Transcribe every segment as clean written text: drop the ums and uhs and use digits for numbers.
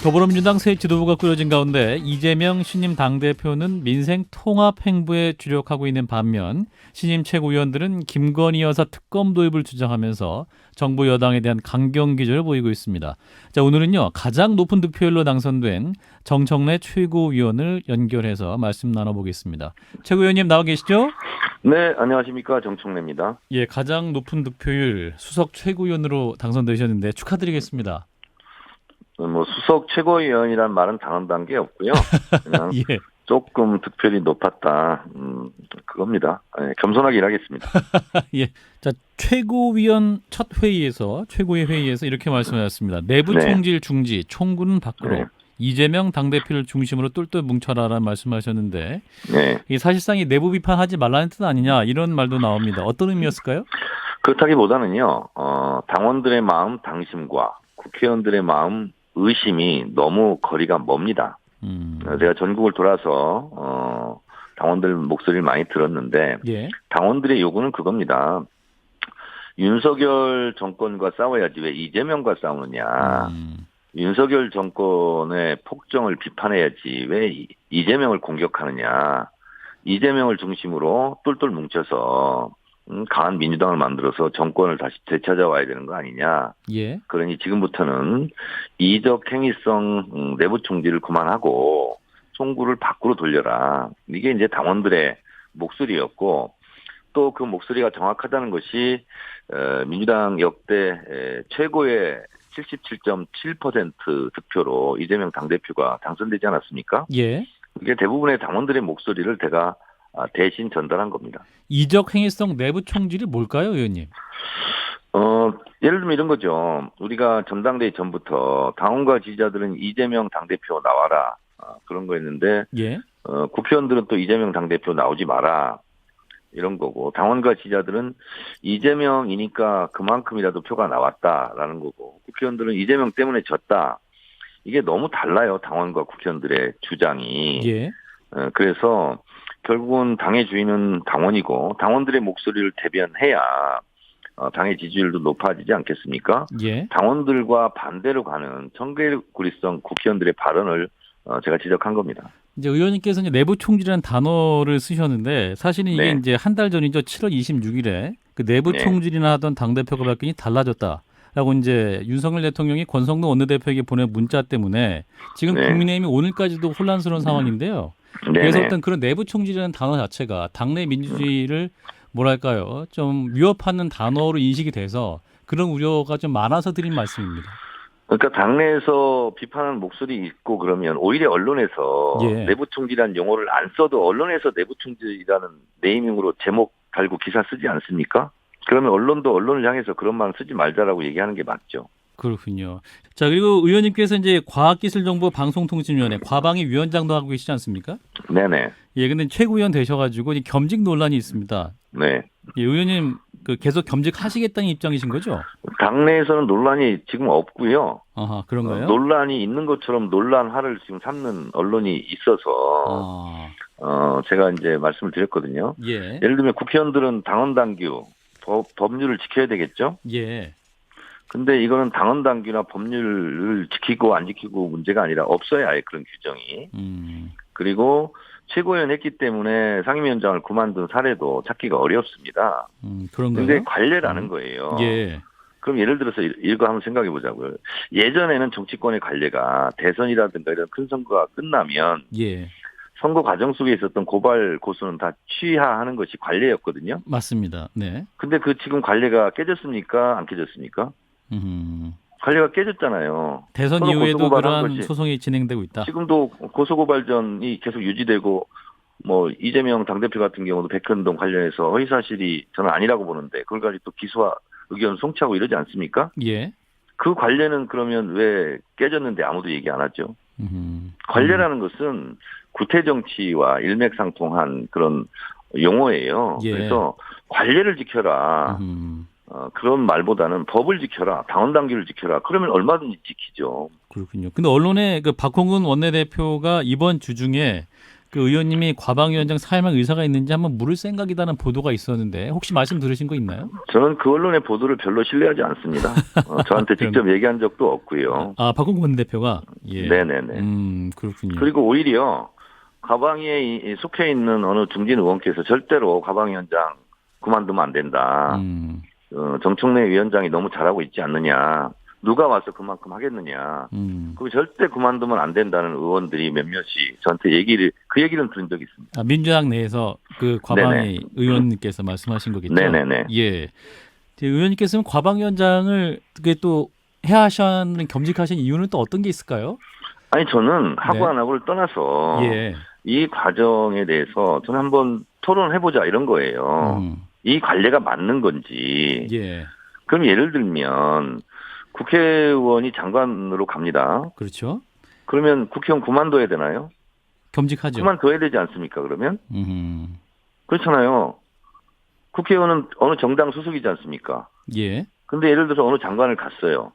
더불어민주당 새 지도부가 꾸려진 가운데 이재명 신임 당대표는 민생 통합 행보에 주력하고 있는 반면 신임 최고위원들은 김건희 여사 특검 도입을 주장하면서 정부 여당에 대한 강경 기조를 보이고 있습니다. 자, 오늘은요, 가장 높은 득표율로 당선된 정청래 최고위원을 연결해서 말씀 나눠보겠습니다. 최고위원님 나와 계시죠? 네, 안녕하십니까. 정청래입니다. 예, 가장 높은 득표율 수석 최고위원으로 당선되셨는데 축하드리겠습니다. 수석 최고위원이란 말은 당한 단계 없고요. 그냥 예. 조금 득표율이 높았다. 그겁니다. 네, 겸손하게 일하겠습니다. 예. 자, 최고위원 첫 회의에서 최고의 회의에서 이렇게 말씀하셨습니다. 내부 네. 총질 중지, 총구는 밖으로. 네. 이재명 당대표를 중심으로 똘똘 뭉쳐라라는 말씀하셨는데 네. 이 사실상 이 내부 비판하지 말라는 뜻 아니냐 이런 말도 나옵니다. 어떤 의미였을까요? 그렇다기보다는요. 당원들의 마음 당심과 국회의원들의 마음 의심이 너무 거리가 멉니다. 제가 전국을 돌아서 당원들 목소리를 많이 들었는데 예. 당원들의 요구는 그겁니다. 윤석열 정권과 싸워야지 왜 이재명과 싸우느냐. 윤석열 정권의 폭정을 비판해야지 왜 이재명을 공격하느냐. 이재명을 중심으로 똘똘 뭉쳐서 강한 민주당을 만들어서 정권을 다시 되찾아와야 되는 거 아니냐. 예. 그러니 지금부터는 이적 행위성 내부 총질을 그만하고 총구를 밖으로 돌려라. 이게 이제 당원들의 목소리였고 또 그 목소리가 정확하다는 것이 민주당 역대 최고의 77.7% 득표로 이재명 당대표가 당선되지 않았습니까? 예. 이게 대부분의 당원들의 목소리를 제가 대신 전달한 겁니다. 이적 행위성 내부 총질이 뭘까요, 의원님? 예를 들면 이런 거죠. 우리가 전당대회 전부터 당원과 지지자들은 이재명 당대표 나와라. 그런 거였는데, 예. 국회의원들은 또 이재명 당대표 나오지 마라. 이런 거고, 당원과 지지자들은 이재명이니까 그만큼이라도 표가 나왔다라는 거고, 국회의원들은 이재명 때문에 졌다. 이게 너무 달라요. 당원과 국회의원들의 주장이. 예. 그래서 결국은 당의 주인은 당원이고 당원들의 목소리를 대변해야 당의 지지율도 높아지지 않겠습니까? 예. 당원들과 반대로 가는 청개구리성 국회의원들의 발언을 제가 지적한 겁니다. 이제 의원님께서 이제 내부 총질이라는 단어를 쓰셨는데 사실은 이게 네. 이제 한 달 전이죠. 7월 26일에 그 내부 네. 총질이나 하던 당대표가 바뀌니 달라졌다라고 이제 윤석열 대통령이 권성동 원내대표에게 보낸 문자 때문에 지금 네. 국민의힘이 오늘까지도 혼란스러운 상황인데요. 네네. 그래서 어떤 그런 내부 총질이라는 단어 자체가 당내 민주주의를 뭐랄까요, 좀 위협하는 단어로 인식이 돼서 그런 우려가 좀 많아서 드린 말씀입니다. 그러니까 당내에서 비판하는 목소리 있고 그러면 오히려 언론에서 예. 내부 총질이라는 용어를 안 써도 언론에서 내부 총질이라는 네이밍으로 제목 달고 기사 쓰지 않습니까? 그러면 언론도 언론을 향해서 그런 말 쓰지 말자라고 얘기하는 게 맞죠. 그렇군요. 자, 그리고 의원님께서 이제 과학기술정보방송통신위원회 과방위 위원장도 하고 계시지 않습니까? 네네. 예, 근데 최고위원 되셔가지고 이 겸직 논란이 있습니다. 네. 예, 의원님 계속 겸직하시겠다는 입장이신 거죠? 당내에서는 논란이 지금 없고요. 아하, 그런가요? 논란이 있는 것처럼 논란화를 지금 삼는 언론이 있어서 제가 이제 말씀을 드렸거든요. 예. 예를 들면 국회의원들은 당원 당규, 법률을 지켜야 되겠죠? 예. 근데 이거는 당원 당규나 법률을 지키고 안 지키고 문제가 아니라 없어야 해 그런 규정이. 그리고 최고위원 했기 때문에 상임위원장을 그만둔 사례도 찾기가 어렵습니다. 그런가요? 근데 관례라는 거예요. 예. 그럼 예를 들어서 이거 한번 생각해 보자고요. 예전에는 정치권의 관례가 대선이라든가 이런 큰 선거가 끝나면 예. 선거 과정 속에 있었던 고발 고소는 다 취하하는 것이 관례였거든요. 맞습니다. 네. 근데 그 지금 관례가 깨졌습니까? 안 깨졌습니까? 관례가 깨졌잖아요. 대선 서로 이후에도 고소고발한 그러한 것이 소송이 진행되고 있다. 지금도 고소고발전이 계속 유지되고 뭐 이재명 당대표 같은 경우도 백현동 관련해서 허위사실이 저는 아니라고 보는데 그걸 가지고 또 기소와 의견 송치하고 이러지 않습니까? 예. 그 관례는 그러면 왜 깨졌는데 아무도 얘기 안 하죠? 관례라는 것은 구태정치와 일맥상통한 그런 용어예요. 예. 그래서 관례를 지켜라. 그런 말보다는 법을 지켜라. 당원 당규를 지켜라. 그러면 얼마든지 지키죠. 그렇군요. 근데 언론에 그 박홍근 원내대표가 이번 주 중에 그 의원님이 과방위원장 사임할 의사가 있는지 한번 물을 생각이다는 보도가 있었는데 혹시 말씀 들으신 거 있나요? 저는 그 언론의 보도를 별로 신뢰하지 않습니다. 저한테 직접 얘기한 적도 없고요. 아, 박홍근 원내대표가? 예. 네네네. 그렇군요. 그리고 오히려 과방위에 속해 있는 어느 중진 의원께서 절대로 과방위원장 그만두면 안 된다. 정청래 위원장이 너무 잘하고 있지 않느냐. 누가 와서 그만큼 하겠느냐. 그 절대 그만두면 안 된다는 의원들이 몇몇이 저한테 그 얘기는 들은 적이 있습니다. 아, 민주당 내에서 그 과방위 의원님께서 말씀하신 거겠죠? 네네네. 예. 의원님께서는 과방위원장을 그게 또 해야 하시는 겸직하신 이유는 또 어떤 게 있을까요? 아니 저는 하고 안 하고를 떠나서 예. 이 과정에 대해서 저는 한번 토론해보자 이런 거예요. 이 관례가 맞는 건지. 예. 그럼 예를 들면 국회의원이 장관으로 갑니다. 그렇죠. 그러면 국회의원 그만둬야 되나요? 겸직하죠. 그만둬야 되지 않습니까? 그러면? 그렇잖아요. 국회의원은 어느 정당 소속이지 않습니까? 예. 근데 예를 들어서 어느 장관을 갔어요.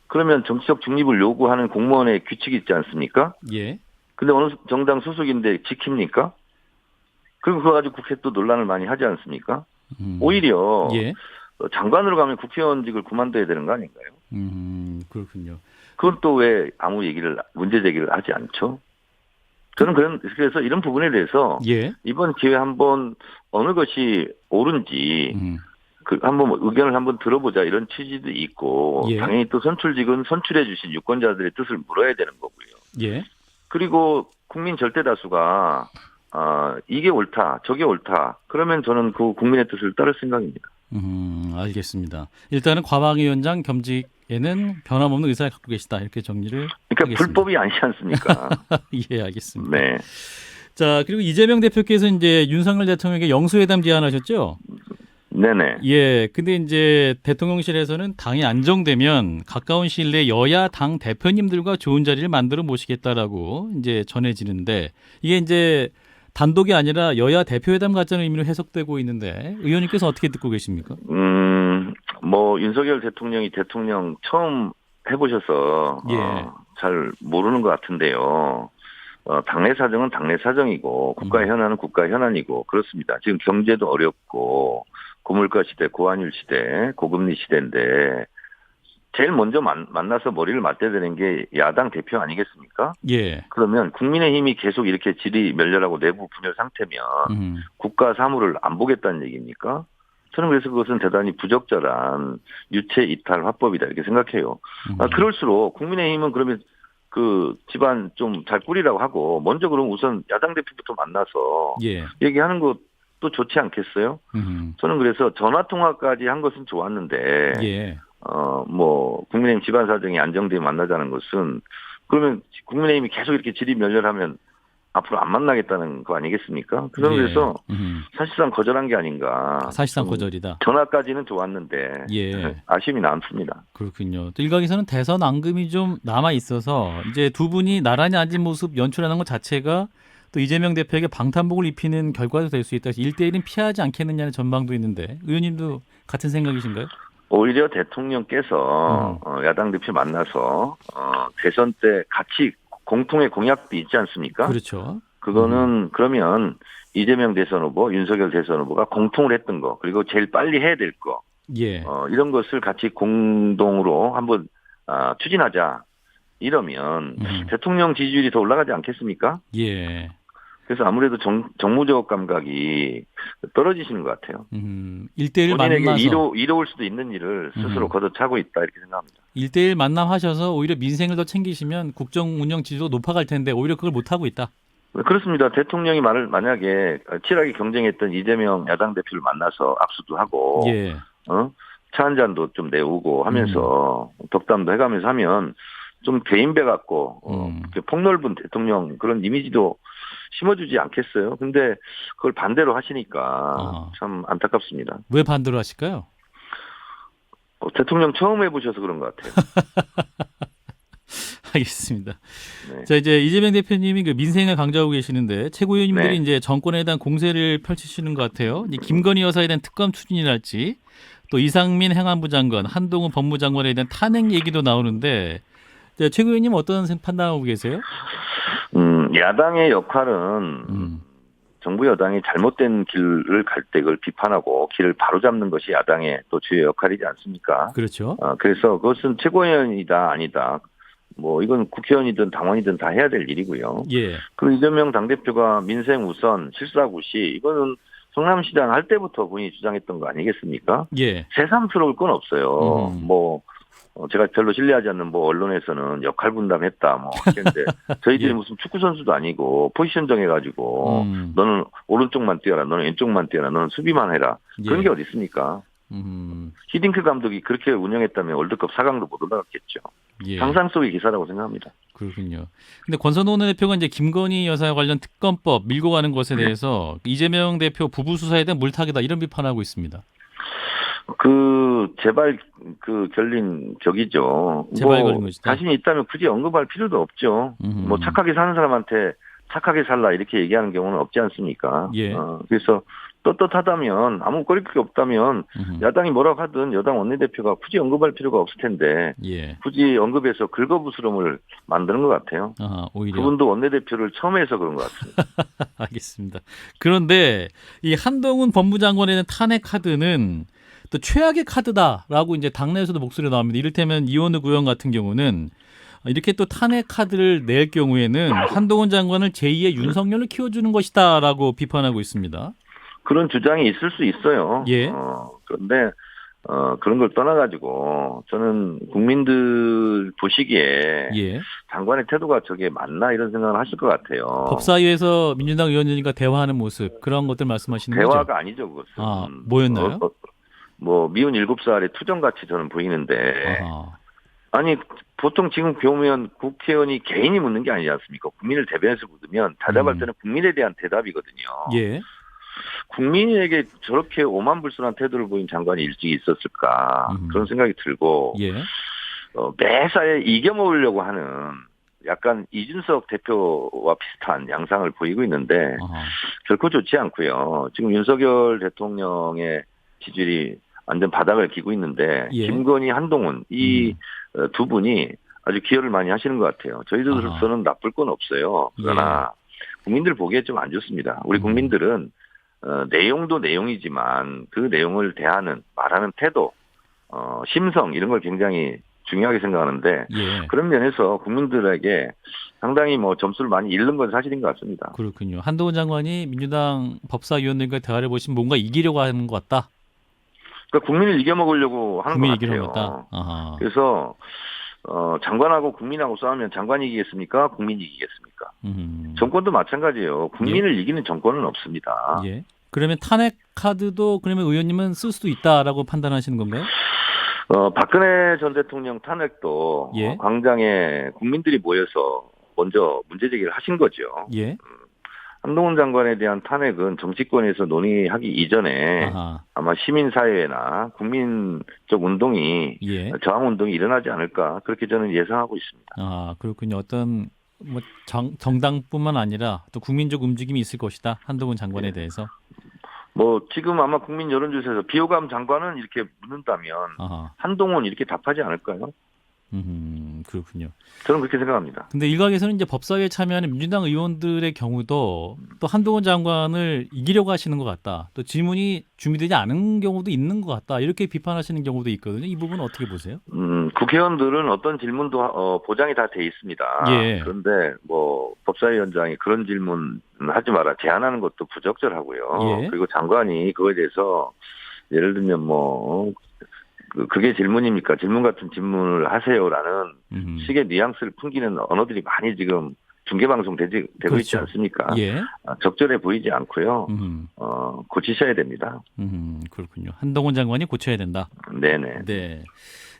그러면 정치적 중립을 요구하는 공무원의 규칙이 있지 않습니까? 예. 근데 어느 정당 소속인데 지킵니까? 그리고 그거 가지고 국회 또 논란을 많이 하지 않습니까? 오히려 예. 장관으로 가면 국회의원직을 그만둬야 되는 거 아닌가요? 그렇군요. 그건 또 왜 아무 문제 제기를 하지 않죠? 저는 그래서 이런 부분에 대해서 예. 이번 기회에 한번 어느 것이 옳은지 한번 의견을 한번 들어보자 이런 취지도 있고 예. 당연히 또 선출직은 선출해 주신 유권자들의 뜻을 물어야 되는 거고요. 예. 그리고 국민 절대 다수가 이게 옳다, 저게 옳다. 그러면 저는 그 국민의 뜻을 따를 생각입니다. 알겠습니다. 일단은 과방위원장 겸직에는 변함없는 의사를 갖고 계시다. 이렇게 정리를 그러니까 하겠습니다. 불법이 아니지 않습니까? 예, 알겠습니다. 네. 자, 그리고 이재명 대표께서 이제 윤석열 대통령에게 영수회담 제안하셨죠? 네네. 예, 근데 이제 대통령실에서는 당이 안정되면 가까운 시일 내에 여야 당 대표님들과 좋은 자리를 만들어 모시겠다라고 이제 전해지는데 이게 이제 단독이 아니라 여야 대표회담 같다는 의미로 해석되고 있는데 의원님께서 어떻게 듣고 계십니까? 윤석열 대통령이 대통령 처음 해보셔서 예. 잘 모르는 것 같은데요. 당내 사정은 당내 사정이고 국가 현안은 국가 현안이고 그렇습니다. 지금 경제도 어렵고 고물가 시대, 고환율 시대, 고금리 시대인데 제일 먼저 만나서 머리를 맞대야 되는 게 야당 대표 아니겠습니까? 예. 그러면 국민의힘이 계속 이렇게 질이 멸렬하고 내부 분열 상태면 국가 사무를 안 보겠다는 얘기입니까? 저는 그래서 그것은 대단히 부적절한 유체 이탈 화법이다 이렇게 생각해요. 그럴수록 국민의힘은 그러면 그 집안 좀 잘 꾸리라고 하고 먼저 그럼 우선 야당 대표부터 만나서 예. 얘기하는 것도 좋지 않겠어요? 저는 그래서 전화 통화까지 한 것은 좋았는데 예. 국민의힘 집안 사정이 안정되게 만나자는 것은 그러면 국민의힘이 계속 이렇게 질이 멸렬하면 앞으로 안 만나겠다는 거 아니겠습니까? 그래서 사실상 거절한 게 아닌가. 사실상 거절이다. 전화까지는 좋았는데 예. 아쉬움이 남습니다. 그렇군요. 또 일각에서는 대선 앙금이 좀 남아 있어서 이제 두 분이 나란히 앉은 모습 연출하는 것 자체가 또 이재명 대표에게 방탄복을 입히는 결과도 될 수 있다. 1대1은 피하지 않겠느냐는 전망도 있는데 의원님도 같은 생각이신가요? 오히려 대통령께서 야당 대표 만나서 대선 때 같이 공통의 공약도 있지 않습니까? 그렇죠. 그거는 그러면 이재명 대선 후보, 윤석열 대선 후보가 공통을 했던 거 그리고 제일 빨리 해야 될 거 예. 이런 것을 같이 공동으로 한번 추진하자. 이러면 대통령 지지율이 더 올라가지 않겠습니까? 예. 그래서 아무래도 정무적 감각이 떨어지시는 것 같아요. 1대1 본인에게 만나서 이로울 수도 있는 일을 스스로 걷어차고 있다 이렇게 생각합니다. 1대1 만남하셔서 오히려 민생을 더 챙기시면 국정 운영 지지도 높아갈 텐데 오히려 그걸 못하고 있다. 그렇습니다. 대통령이 만약에 치열하게 경쟁했던 이재명 야당 대표를 만나서 악수도 하고 예. 차 한 잔도 좀 내오고 하면서 덕담도 해가면서 하면 좀 개인배 같고 폭넓은 대통령 그런 이미지도 심어주지 않겠어요. 근데 그걸 반대로 하시니까 참 안타깝습니다. 왜 반대로 하실까요? 대통령 처음 해보셔서 그런 것 같아요. 알겠습니다. 네. 자, 이제 이재명 대표님이 그 민생을 강조하고 계시는데 최고위원님들이 네. 이제 정권에 대한 공세를 펼치시는 것 같아요. 이제 김건희 여사에 대한 특검 추진이랄지 또 이상민 행안부 장관, 한동훈 법무장관에 대한 탄핵 얘기도 나오는데 최고위원님 어떤 판단하고 계세요? 야당의 역할은 음. 정부 여당이 잘못된 길을 갈 때 그걸 비판하고 길을 바로잡는 것이 야당의 또 주요 역할이지 않습니까? 그렇죠. 그래서 그것은 최고위원이다 아니다. 뭐 이건 국회의원이든 당원이든 다 해야 될 일이고요. 예. 그 이재명 당대표가 민생 우선 실사구시 이거는 성남시장 할 때부터 본인이 주장했던 거 아니겠습니까? 예. 새삼스러울 건 없어요. 뭐 제가 별로 신뢰하지 않는 뭐 언론에서는 역할 분담했다 뭐 하는데 저희들이 예. 무슨 축구 선수도 아니고 포지션 정해가지고 너는 오른쪽만 뛰어라, 너는 왼쪽만 뛰어라, 너는 수비만 해라 그런 예. 게 어디 있습니까? 히딩크 감독이 그렇게 운영했다면 월드컵 4강도 못 올라갔겠죠. 예. 상상 속의 기사라고 생각합니다. 그렇군요. 근데 권선호 대표가 이제 김건희 여사 관련 특검법 밀고 가는 것에 대해서 이재명 대표 부부 수사에 대한 물타기다 이런 비판하고 있습니다. 제발 결린 격이죠. 제발 걸린 것이다. 자신이 있다면 굳이 언급할 필요도 없죠. 뭐 착하게 사는 사람한테 착하게 살라 이렇게 얘기하는 경우는 없지 않습니까? 예. 그래서 떳떳하다면 아무 거릴 게 없다면 야당이 뭐라고 하든 여당 원내대표가 굳이 언급할 필요가 없을 텐데 예. 굳이 언급해서 긁어부스럼을 만드는 것 같아요. 오히려. 그분도 원내대표를 처음 해서 그런 것 같습니다. 알겠습니다. 그런데 이 한동훈 법무장관에 대한 탄핵 카드는 또 최악의 카드다라고 이제 당내에서도 목소리가 나옵니다. 이를테면 이원우 의원 같은 경우는 이렇게 또 탄핵 카드를 낼 경우에는 한동훈 장관을 제2의 윤석열을 키워주는 것이다라고 비판하고 있습니다. 그런 주장이 있을 수 있어요. 예. 그런데 그런 걸 떠나가지고 저는 국민들 보시기에 예. 장관의 태도가 저게 맞나 이런 생각을 하실 것 같아요. 법사위에서 민주당 의원들과 대화하는 모습 그런 것들 말씀하시는 거죠? 대화가 아니죠, 그것은. 뭐였나요? 뭐 미운 7살의 투정같이 저는 보이는데 아하. 아니 보통 지금 보면 국회의원이 개인이 묻는 게 아니지 않습니까? 국민을 대변해서 묻으면 대답할 때는 국민에 대한 대답이거든요. 예. 국민에게 저렇게 오만불순한 태도를 보인 장관이 일찍 있었을까 그런 생각이 들고 예. 매사에 이겨먹으려고 하는 약간 이준석 대표와 비슷한 양상을 보이고 있는데 결코 좋지 않고요. 지금 윤석열 대통령의 지지율이 완전 바닥을 기고 있는데 예. 김건희, 한동훈 이 두 분이 아주 기여를 많이 하시는 것 같아요. 저희들로서는 나쁠 건 없어요. 그러나 국민들 보기에 좀 안 좋습니다. 우리 국민들은 내용도 내용이지만 그 내용을 대하는 말하는 태도, 심성 이런 걸 굉장히 중요하게 생각하는데 예. 그런 면에서 국민들에게 상당히 뭐 점수를 많이 잃는 건 사실인 것 같습니다. 그렇군요. 한동훈 장관이 민주당 법사위원들과 대화를 보시면 뭔가 이기려고 하는 것 같다. 그러니까 국민을 이겨먹으려고 하는 것 같아요. 그래서 장관하고 국민하고 싸우면 장관이 이기겠습니까? 국민이 이기겠습니까? 정권도 마찬가지예요. 국민을 이기는 정권은 없습니다. 예. 그러면 탄핵 카드도 그러면 의원님은 쓸 수도 있다라고 판단하시는 건가요? 박근혜 전 대통령 탄핵도 예. 광장에 국민들이 모여서 먼저 문제제기를 하신 거죠. 예. 한동훈 장관에 대한 탄핵은 정치권에서 논의하기 이전에 아마 시민사회나 국민적 운동이 저항운동이 일어나지 않을까 그렇게 저는 예상하고 있습니다. 그렇군요. 어떤 뭐 정당뿐만 아니라 또 국민적 움직임이 있을 것이다. 한동훈 장관에 대해서. 뭐 지금 아마 국민 여론조사에서 비호감 장관은 이렇게 묻는다면 한동훈 이렇게 답하지 않을까요? 그렇군요. 저는 그렇게 생각합니다. 근데 일각에서는 이제 법사위에 참여하는 민주당 의원들의 경우도 또 한동훈 장관을 이기려고 하시는 것 같다. 또 질문이 준비되지 않은 경우도 있는 것 같다. 이렇게 비판하시는 경우도 있거든요. 이 부분은 어떻게 보세요? 국회의원들은 어떤 질문도 보장이 다 돼 있습니다. 예. 그런데 뭐 법사위원장이 그런 질문 하지 마라 제안하는 것도 부적절하고요. 예. 그리고 장관이 그거에 대해서 예를 들면 뭐 그게 질문입니까? 질문 같은 질문을 하세요라는 식의 뉘앙스를 풍기는 언어들이 많이 지금 중계방송 되고 그렇죠. 있지 않습니까? 예. 적절해 보이지 않고요. 고치셔야 됩니다. 그렇군요. 한동훈 장관이 고쳐야 된다. 네네. 네.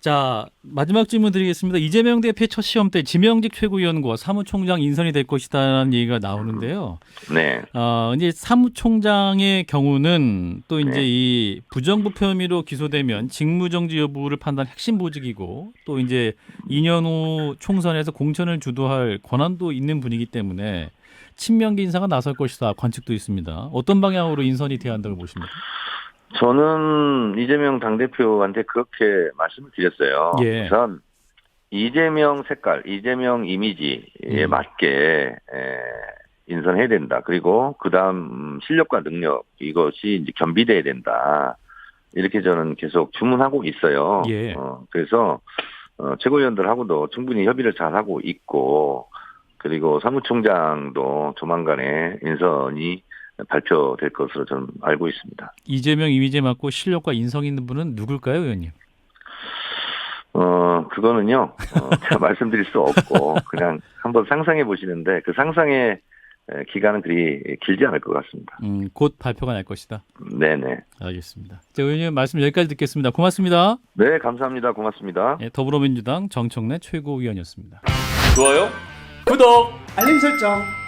자, 마지막 질문 드리겠습니다. 이재명 대표의 첫 시험 때 지명직 최고위원과 사무총장 인선이 될 것이다라는 얘기가 나오는데요. 네. 이제 사무총장의 경우는 또 이제 이 부정부패 혐의로 기소되면 직무정지 여부를 판단한 핵심 보직이고 또 이제 2년 후 총선에서 공천을 주도할 권한도 있는 분이기 때문에 친명계 인사가 나설 것이다 관측도 있습니다. 어떤 방향으로 인선이 돼야 한다고 보십니까? 저는 이재명 당대표한테 그렇게 말씀을 드렸어요. 예. 우선 이재명 색깔, 이재명 이미지에 맞게 인선해야 된다. 그리고 그다음 실력과 능력 이것이 이제 겸비돼야 된다. 이렇게 저는 계속 주문하고 있어요. 예. 그래서 최고위원들하고도 충분히 협의를 잘 하고 있고 그리고 사무총장도 조만간에 인선이 발표될 것으로 저는 알고 있습니다. 이재명 이미지에 맞고 실력과 인성 있는 분은 누굴까요, 의원님? 그거는요, 제가 말씀드릴 수 없고, 그냥 한번 상상해 보시는데, 그 상상의 기간은 그리 길지 않을 것 같습니다. 곧 발표가 날 것이다. 네네. 알겠습니다. 자, 의원님 말씀 여기까지 듣겠습니다. 고맙습니다. 네, 감사합니다. 고맙습니다. 네, 더불어민주당 정청래 최고위원이었습니다. 좋아요, 구독, 알림 설정.